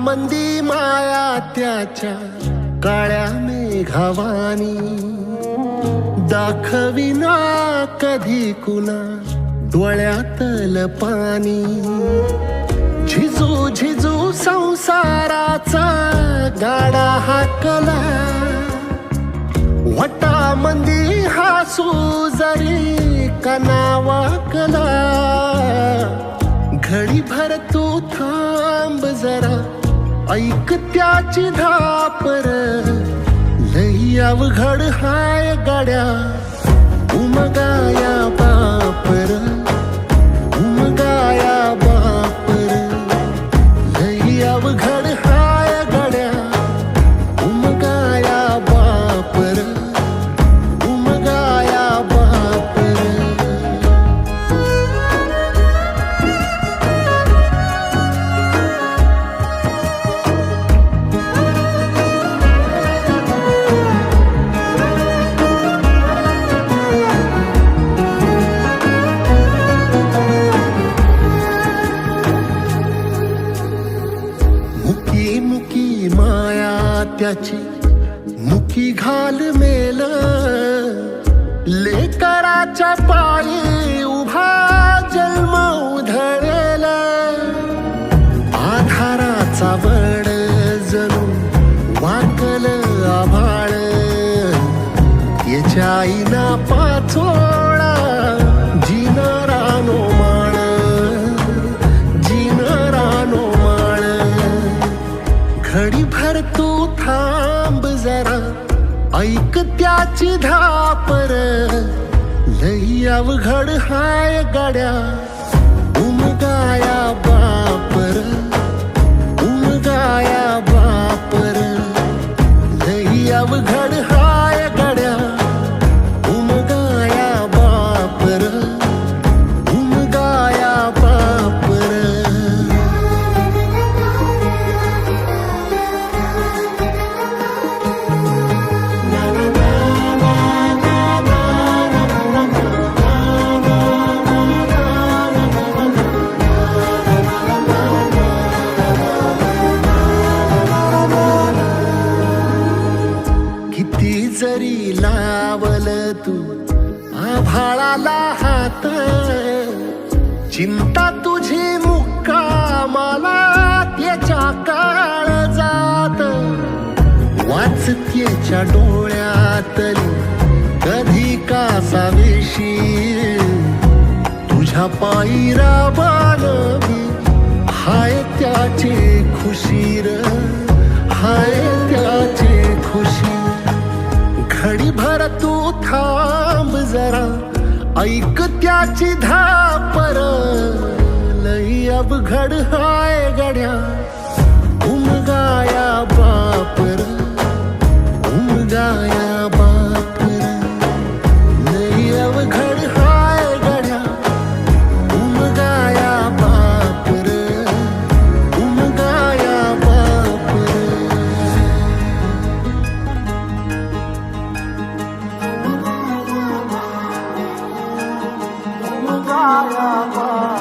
मंदी माया त्याच्या काळ्या मेघावानी, दाखविना कधी कुणा डोळ्यातल पाणी. झिजू झिजू संसाराचा गाडा हाकला, वटामंदी हासू जरी कना वाकला. घडीभर तू थांब जरा, ऐक त्याची धापर, लई अवघड हाय गड्या उमगाया बापर, उमगाया बापर. लई अवघड हाय गड्या उमगाया बापर, उमगाया बापर. मुकी मुकी माया त्याची मुकी घाल मेल, लेकराच्या पायी उभा जन्म उधळेल. आधाराचा वड जणू वाकल आभाळ, याच्या आईना पाचोळा जिनारानो माळ, जिनारानो माळ. घडीभर तू थांब जरा, ऐक त्याची धापर, लई अवघड हाय गड्या उमगाया बापर, उमगाया बापर. लई अवघड हाय गड्या उमगाया बापर, उमगाया बापर. किती जरी लावल तू आभाळाला हात, चिंता तुझी मुक्कामाला त्याच्या काळजात. वाचतेच्या डोळ्यातली कधी कासावेशी, तुझ्या पायी राबानवी हाय त्याचे खुशीर, हाय त्याचे खुशी. घडीभर तू थांब जरा, ऐक त्याची धापर, लई अवघड हाय गड्या उमगाया बापर, उमगाया बापर. लई अवघड हाय गड्या उमगाया बापर, उमगाया बापर. उमगाया बापर.